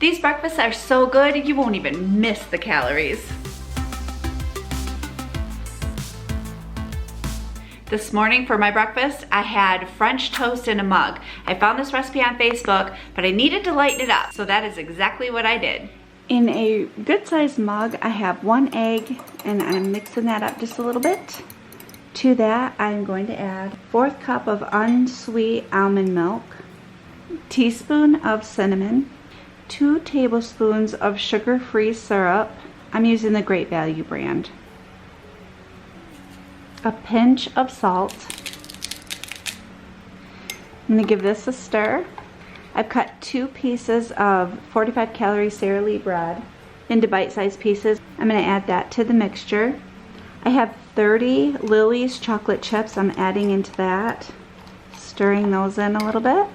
These breakfasts are so good, you won't even miss the calories. This morning for my breakfast, I had French toast in a mug. I found this recipe on Facebook, but I needed to lighten it up, so that is exactly what I did. In a good sized mug, I have 1 egg, and I'm mixing that up just a little bit. To that, I'm going to add 1/4 cup of unsweet almond milk, teaspoon of cinnamon, 2 tablespoons of sugar-free syrup. I'm using the Great Value brand. A pinch of salt. I'm going to give this a stir. I've cut 2 pieces of 45 calorie Sara Lee bread into bite-sized pieces. I'm going to add that to the mixture. I have 30 Lily's chocolate chips I'm adding into that. Stirring those in a little bit.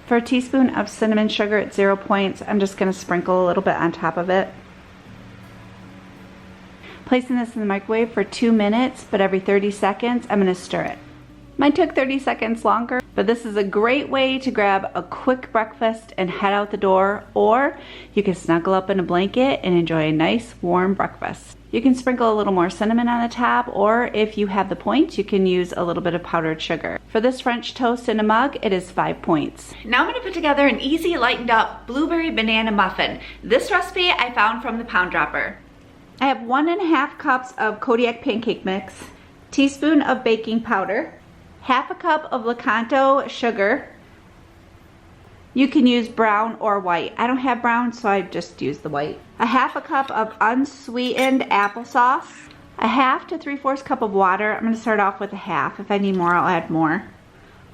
For a teaspoon of cinnamon sugar at 0 points, I'm just going to sprinkle a little bit on top of it. Placing this in the microwave for 2 minutes, but every 30 seconds, I'm going to stir it. Mine took 30 seconds longer, but this is a great way to grab a quick breakfast and head out the door, or you can snuggle up in a blanket and enjoy a nice warm breakfast. You can sprinkle a little more cinnamon on the top, or if you have the points, you can use a little bit of powdered sugar. For this French toast in a mug, it is 5 points. Now I'm going to put together an easy, lightened up blueberry banana muffin. This recipe I found from the Pound Dropper. I have 1½ cups of Kodiak pancake mix, teaspoon of baking powder, 1/2 cup of Lakanto sugar. You can use brown or white. I don't have brown, so I just use the white. 1/2 cup of unsweetened applesauce, 1/2 to 3/4 cup of water. I'm going to start off with 1/2. If I need more, I'll add more.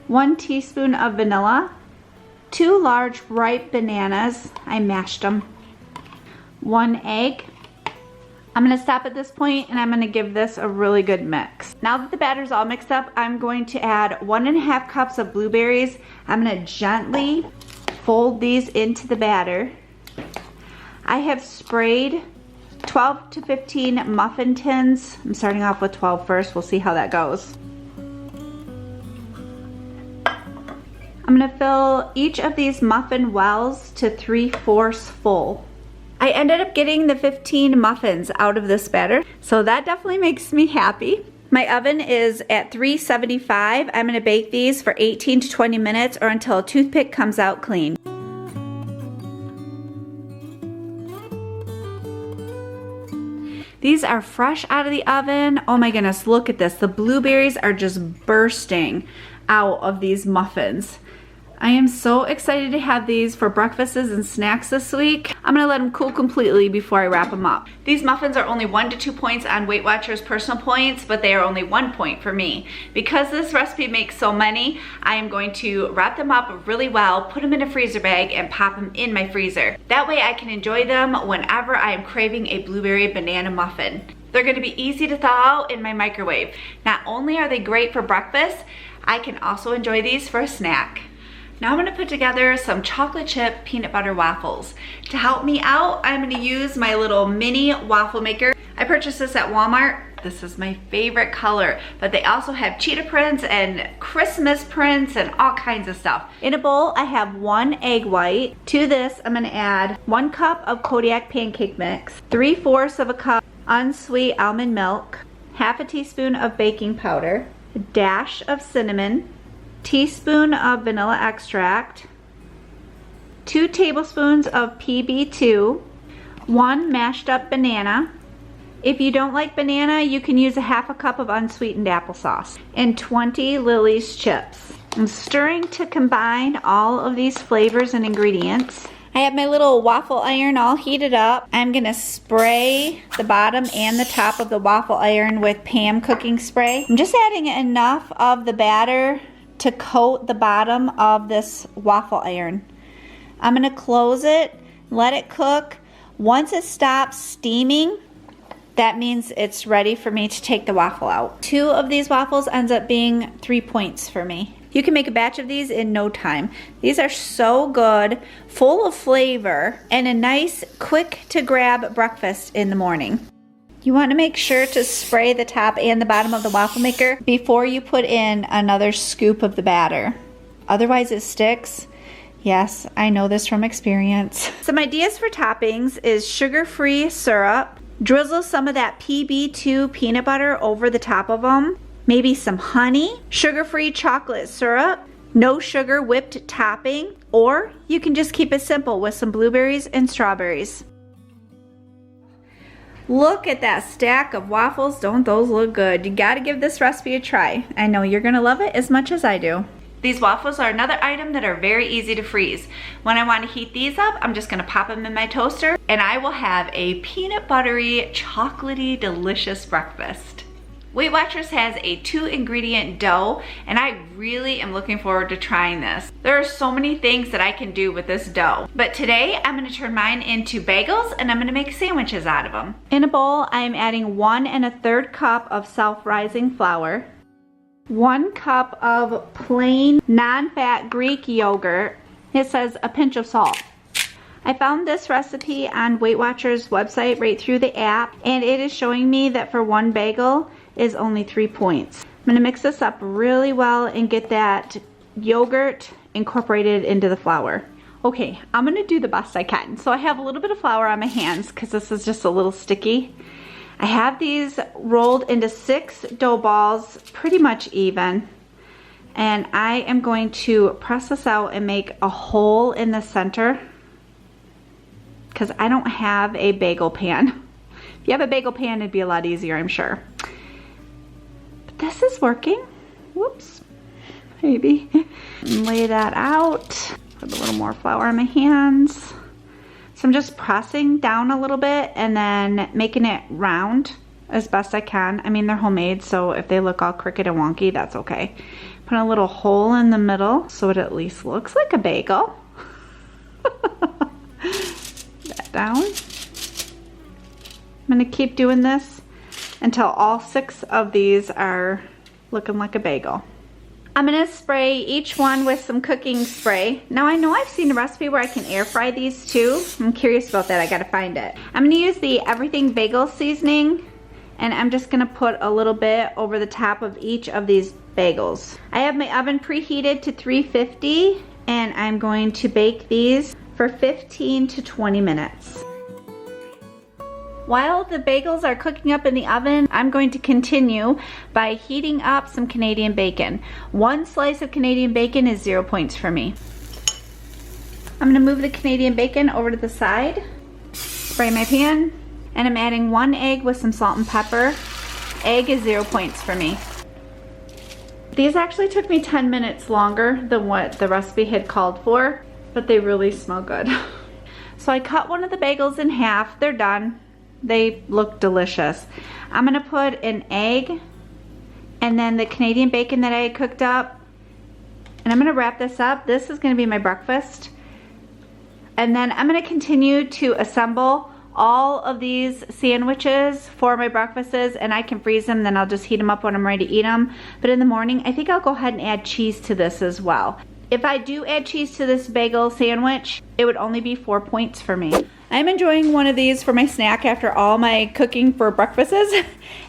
1 teaspoon of vanilla, 2 large ripe bananas. I mashed them. 1 egg. I'm going to stop at this point and I'm going to give this a really good mix. Now that the batter's all mixed up, I'm going to add 1½ cups of blueberries. I'm going to gently fold these into the batter. I have sprayed 12 to 15 muffin tins. I'm starting off with 12 first. We'll see how that goes. I'm going to fill each of these muffin wells to 3/4 full. I ended up getting the 15 muffins out of this batter, so that definitely makes me happy. My oven is at 375. I'm going to bake these for 18 to 20 minutes or until a toothpick comes out clean. These are fresh out of the oven. Oh my goodness, look at this. The blueberries are just bursting out of these muffins. I am so excited to have these for breakfasts and snacks this week. I'm gonna let them cool completely before I wrap them up. These muffins are only 1 to 2 points on Weight Watchers personal points, but they are only 1 point for me. Because this recipe makes so many, I am going to wrap them up really well, put them in a freezer bag, and pop them in my freezer. That way I can enjoy them whenever I am craving a blueberry banana muffin. They're gonna be easy to thaw out in my microwave. Not only are they great for breakfast, I can also enjoy these for a snack. Now I'm going to put together some chocolate chip peanut butter waffles. To help me out, I'm going to use my little mini waffle maker. I purchased this at Walmart. This is my favorite color, but they also have cheetah prints and Christmas prints and all kinds of stuff. In a bowl, I have 1 egg white. To this, I'm going to add 1 cup of Kodiak pancake mix, 3/4 of a cup unsweet almond milk, 1/2 teaspoon of baking powder, a dash of cinnamon, teaspoon of vanilla extract, 2 tablespoons of PB2, 1 mashed up banana. If you don't like banana, you can use 1/2 cup of unsweetened applesauce, and 20 Lily's chips. I'm stirring to combine all of these flavors and ingredients. I have my little waffle iron all heated up. I'm gonna spray the bottom and the top of the waffle iron with Pam cooking spray. I'm just adding enough of the batter to coat the bottom of this waffle iron. I'm gonna close it, let it cook. Once it stops steaming, that means it's ready for me to take the waffle out. 2 of these waffles ends up being 3 points for me. You can make a batch of these in no time. These are so good, full of flavor, and a nice, quick to grab breakfast in the morning. You want to make sure to spray the top and the bottom of the waffle maker before you put in another scoop of the batter. Otherwise it sticks. Yes, I know this from experience. Some ideas for toppings is sugar-free syrup. Drizzle some of that PB2 peanut butter over the top of them. Maybe some honey. Sugar-free chocolate syrup. No sugar whipped topping. Or you can just keep it simple with some blueberries and strawberries. Look at that stack of waffles. Don't those look good? You gotta give this recipe a try. I know you're gonna love it as much as I do. These waffles are another item that are very easy to freeze. When I want to heat these up, I'm just gonna pop them in my toaster and I will have a peanut buttery, chocolatey, delicious breakfast. Weight Watchers has a 2-ingredient dough and I really am looking forward to trying this. There are so many things that I can do with this dough, but today I'm gonna turn mine into bagels and I'm gonna make sandwiches out of them. In a bowl, I'm adding 1 1/3 cup of self-rising flour, 1 cup of plain non-fat Greek yogurt. It says a pinch of salt. I found this recipe on Weight Watchers website right through the app and it is showing me that for 1 bagel is only 3 points. I'm gonna mix this up really well and get that yogurt incorporated into the flour. Okay, I'm gonna do the best I can. So I have a little bit of flour on my hands because this is just a little sticky. I have these rolled into 6 dough balls, pretty much even. And I am going to press this out and make a hole in the center because I don't have a bagel pan. If you have a bagel pan, it'd be a lot easier, I'm sure. But this is working. Whoops, maybe. Lay that out. Put a little more flour on my hands. So I'm just pressing down a little bit and then making it round as best I can. I mean, they're homemade, so if they look all crooked and wonky, that's okay. Put a little hole in the middle so it at least looks like a bagel. That down. I'm gonna keep doing this until all 6 of these are looking like a bagel. I'm gonna spray each one with some cooking spray. Now I know I've seen a recipe where I can air fry these too. I'm curious about that, I gotta find it. I'm gonna use the Everything Bagel seasoning and I'm just gonna put a little bit over the top of each of these bagels. I have my oven preheated to 350 and I'm going to bake these for 15 to 20 minutes. While the bagels are cooking up in the oven, I'm going to continue by heating up some Canadian bacon. 1 slice of Canadian bacon is 0 points for me. I'm gonna move the Canadian bacon over to the side, spray my pan, and I'm adding 1 egg with some salt and pepper. Egg is 0 points for me. These actually took me 10 minutes longer than what the recipe had called for, but they really smell good. So I cut one of the bagels in half, they're done. They look delicious. I'm gonna put an egg and then the Canadian bacon that I had cooked up, and I'm gonna wrap this up. This is gonna be my breakfast. And then I'm gonna continue to assemble all of these sandwiches for my breakfasts, and I can freeze them, then I'll just heat them up when I'm ready to eat them. But in the morning, I think I'll go ahead and add cheese to this as well. If I do add cheese to this bagel sandwich, it would only be 4 points for me. I'm enjoying one of these for my snack after all my cooking for breakfasts.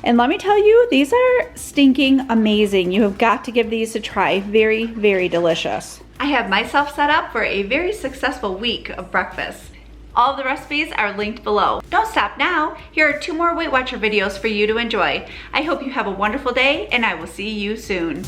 And let me tell you, these are stinking amazing. You have got to give these a try. Very, very delicious. I have myself set up for a very successful week of breakfast. All of the recipes are linked below. Don't stop now. Here are 2 more Weight Watcher videos for you to enjoy. I hope you have a wonderful day and I will see you soon.